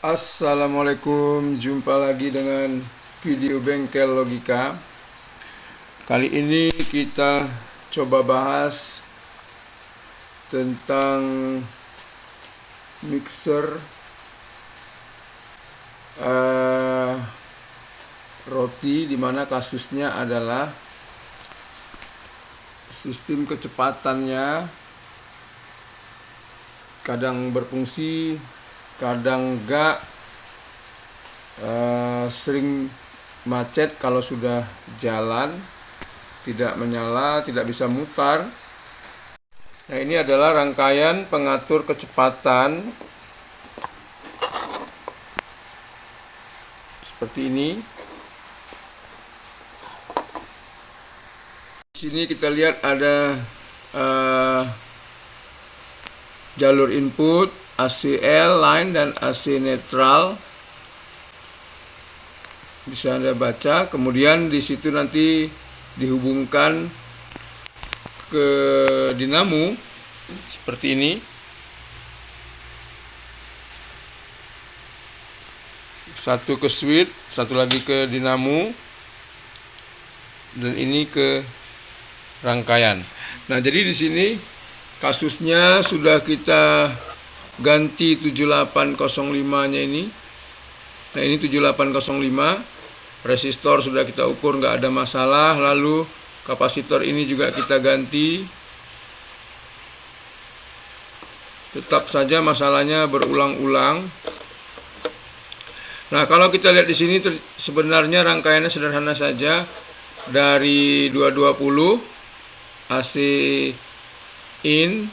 Assalamualaikum, jumpa lagi dengan video bengkel logika. Kali ini kita coba bahas tentang mixer roti, dimana kasusnya adalah sistem kecepatannya kadang berfungsi, kadang enggak, sering macet kalau sudah jalan, tidak menyala, tidak bisa mutar. Nah, ini adalah rangkaian pengatur kecepatan seperti ini. Di sini kita lihat ada jalur input, ACL line dan AC netral. Bisa Anda baca. Kemudian di situ nanti dihubungkan ke dinamo seperti ini. Satu ke switch, satu lagi ke dinamo, dan ini ke rangkaian. Nah, jadi di sini kasusnya sudah kita ganti 7805-nya ini. Nah, ini 7805. Resistor sudah kita ukur, nggak ada masalah. Lalu kapasitor ini juga kita ganti. Tetap saja masalahnya berulang-ulang. Nah, kalau kita lihat di sini sebenarnya rangkaiannya sederhana saja. Dari 220 AC in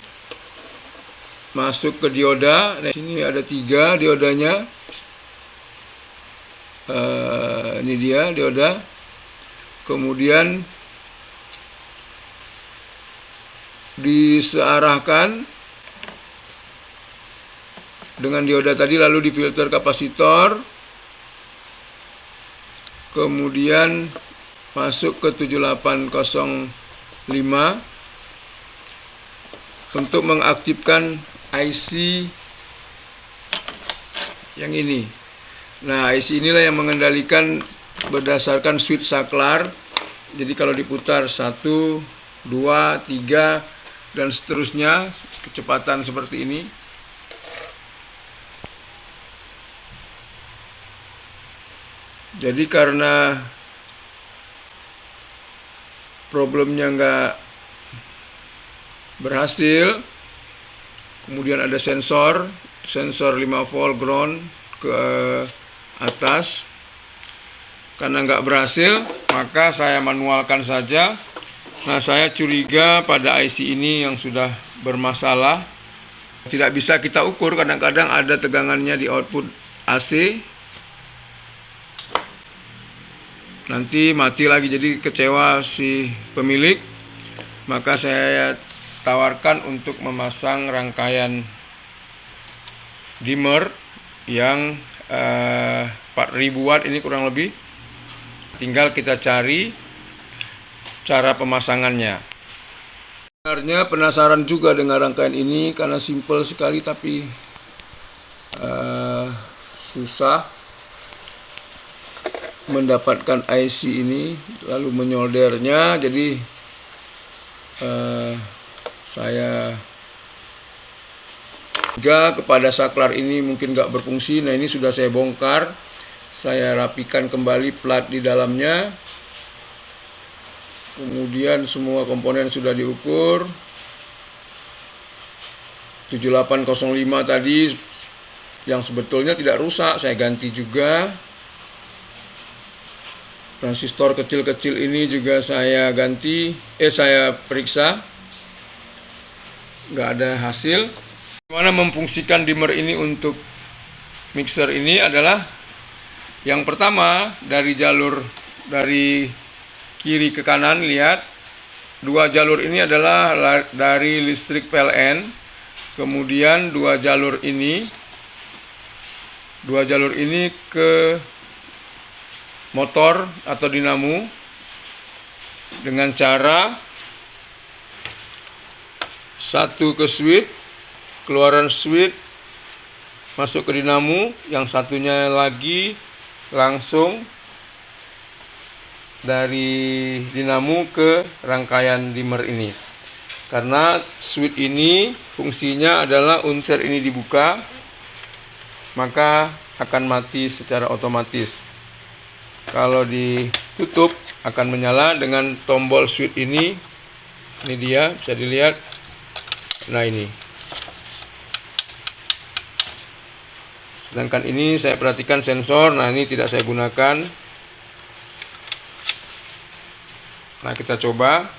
masuk ke dioda. Nah, sini ada 3 diodanya. Ini dia dioda. Kemudian disearahkan dengan dioda tadi, lalu difilter kapasitor. Kemudian masuk ke 7805 untuk mengaktifkan IC yang ini. Nah, IC inilah yang mengendalikan berdasarkan switch saklar. Jadi kalau diputar 1, 2, 3 dan seterusnya, kecepatan seperti ini. Jadi karena problemnya nggak berhasil, kemudian ada sensor 5 volt ground ke atas. Karena nggak berhasil, maka saya manualkan saja. Nah, saya curiga pada IC ini yang sudah bermasalah. Tidak bisa kita ukur, kadang-kadang ada tegangannya di output AC. Nanti mati lagi, jadi kecewa si pemilik. Maka saya tawarkan untuk memasang rangkaian dimmer yang 4000 watt ini kurang lebih. Tinggal kita cari cara pemasangannya. Sebenarnya penasaran juga dengan rangkaian ini karena simple sekali, tapi susah mendapatkan IC ini lalu menyoldernya. Jadi saya kepada saklar ini mungkin nggak berfungsi. Nah, ini sudah saya bongkar, saya rapikan kembali plat di dalamnya. Kemudian semua komponen sudah diukur. 7805 tadi yang sebetulnya tidak rusak, saya ganti juga. Transistor kecil-kecil ini juga saya ganti, saya periksa, nggak ada hasil. Bagaimana memfungsikan dimmer ini untuk mixer ini adalah yang pertama, dari jalur dari kiri ke kanan, lihat 2 jalur ini adalah dari listrik PLN. Kemudian 2 jalur ini ke motor atau dinamo dengan cara satu ke switch, keluaran switch masuk ke dinamo, yang satunya lagi langsung dari dinamo ke rangkaian dimmer ini. Karena switch ini fungsinya adalah unsur ini dibuka, maka akan mati secara otomatis. Kalau ditutup akan menyala dengan tombol switch ini. Ini dia, bisa dilihat. Nah ini. Sedangkan ini saya perhatikan sensor. Nah ini tidak saya gunakan. Nah kita coba.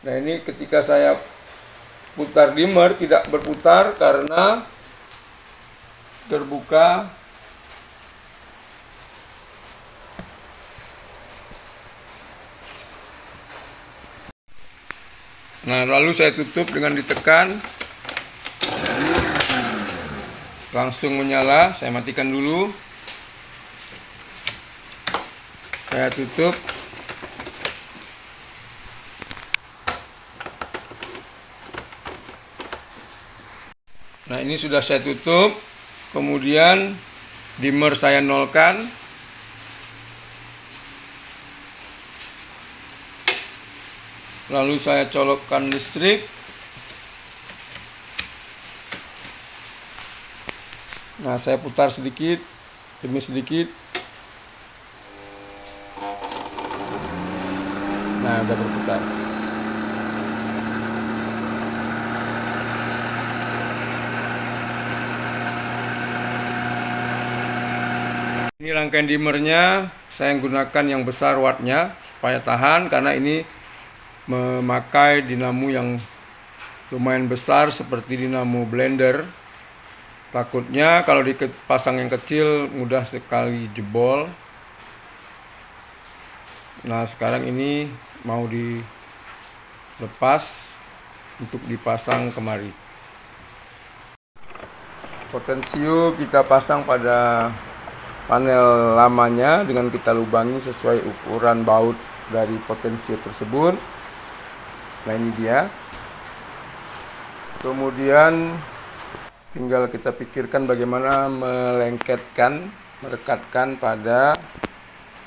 Nah ini ketika saya putar dimmer tidak berputar karena terbuka Nah, lalu saya tutup dengan ditekan. Langsung menyala, saya matikan dulu. Saya tutup. Nah, ini sudah saya tutup. Kemudian dimmer saya nolkan. Lalu saya colokkan listrik. Nah, saya putar sedikit demi sedikit. Nah, udah berputar. Ini rangkaian dimmernya, saya gunakan yang besar wattnya supaya tahan, karena ini memakai dinamo yang lumayan besar seperti dinamo blender. Takutnya kalau dipasang yang kecil mudah sekali jebol. Nah, sekarang ini mau dilepas untuk dipasang kemari. Potensio kita pasang pada panel lamanya dengan kita lubangi sesuai ukuran baut dari potensio tersebut. Nah, ini dia. Kemudian tinggal kita pikirkan bagaimana merekatkan pada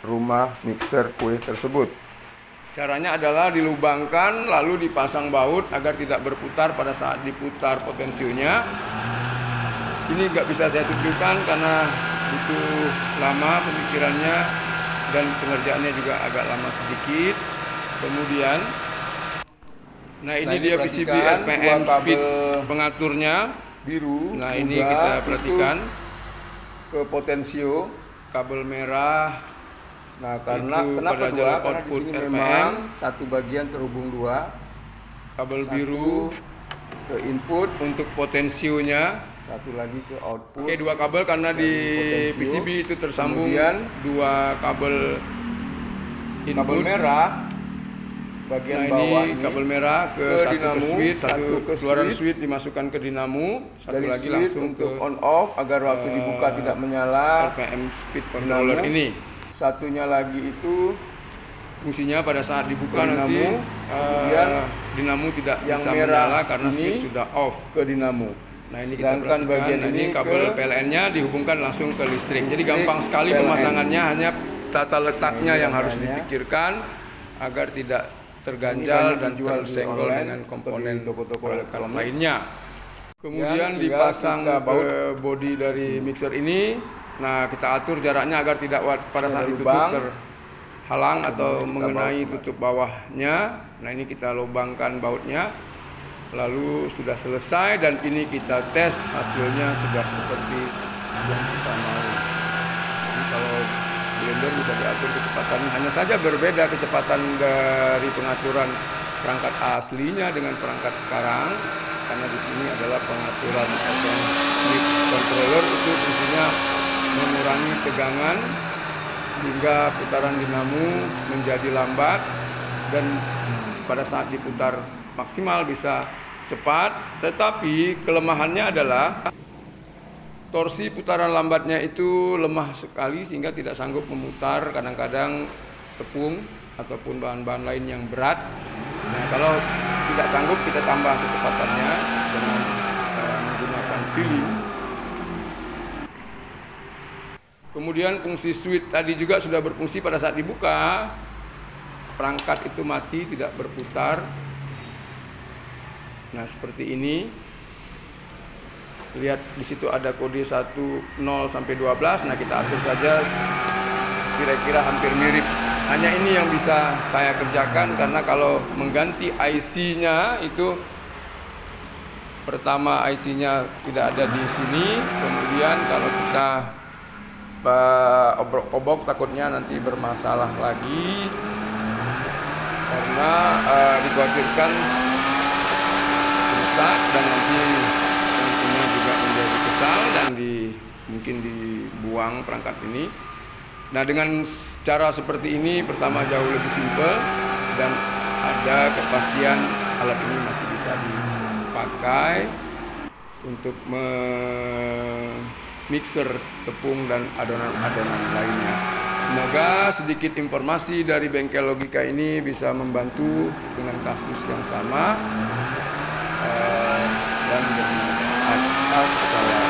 rumah mixer kue tersebut. Caranya adalah dilubangkan lalu dipasang baut agar tidak berputar pada saat diputar potensionya. Ini nggak bisa saya tunjukkan karena butuh lama pemikirannya dan pengerjaannya juga agak lama sedikit. Kemudian, nah ini dia PCB RPM speed pengaturnya biru. Nah ini kita perhatikan ke potensio kabel merah. Nah karena kenapa dua? Karena output RPM satu bagian terhubung dua. Kabel biru ke input untuk potensionya, satu lagi ke output. Oke, dua kabel karena di PCB itu tersambung. Kemudian dua kabel input. Kabel merah bagian bawah ini kabel merah ke satu dinamo, ke switch, satu ke keluaran switch dimasukkan ke dinamo, satu lagi langsung ke on off agar waktu dibuka tidak menyala. RPM speed controller ini. Satunya lagi itu fungsinya pada saat dibuka nanti dinamo tidak yang bisa menyala karena switch sudah off ke dinamo. Nah ini sedangkan kita bagian ini kabel PLN-nya dihubungkan langsung ke listrik. Jadi gampang sekali pemasangannya, hanya tata letaknya yang harus dipikirkan agar tidak terganjal dan tersenggol dengan komponen toko-toko elektronik lainnya. Kemudian dipasang ke bodi dari mixer ini. Nah kita atur jaraknya agar tidak pada saat ditutup terhalang atau mengenai tutup bawahnya. Nah ini kita lubangkan bautnya. Lalu sudah selesai dan ini kita tes, hasilnya sudah seperti yang kita mau. Jadi kalau blender bisa diatur kecepatannya, hanya saja berbeda kecepatan dari pengaturan perangkat aslinya dengan perangkat sekarang, karena di sini adalah pengaturan speed controller, itu fungsinya mengurangi tegangan sehingga putaran dinamo menjadi lambat dan pada saat diputar maksimal bisa cepat, tetapi kelemahannya adalah torsi putaran lambatnya itu lemah sekali sehingga tidak sanggup memutar kadang-kadang tepung ataupun bahan-bahan lain yang berat. Nah, kalau tidak sanggup kita tambah kecepatannya dengan menggunakan pilling. Kemudian fungsi switch tadi juga sudah berfungsi pada saat dibuka. Perangkat itu mati, tidak berputar. Nah, seperti ini. Lihat di situ ada kode 10 sampai 12. Nah, kita atur saja kira-kira hampir mirip. Hanya ini yang bisa saya kerjakan karena kalau mengganti IC-nya itu pertama IC-nya tidak ada di sini, kemudian kalau kita obrok-obrok takutnya nanti bermasalah lagi karena dikhawatirkan rusak dan nanti tentunya juga menjadi kesal dan mungkin dibuang perangkat ini. Nah, dengan cara seperti ini pertama jauh lebih simpel dan ada kepastian alat ini masih bisa dipakai untuk mixer tepung dan adonan-adonan lainnya. Semoga sedikit informasi dari bengkel logika ini bisa membantu dengan kasus yang sama dan bermanfaat. Assalamualaikum.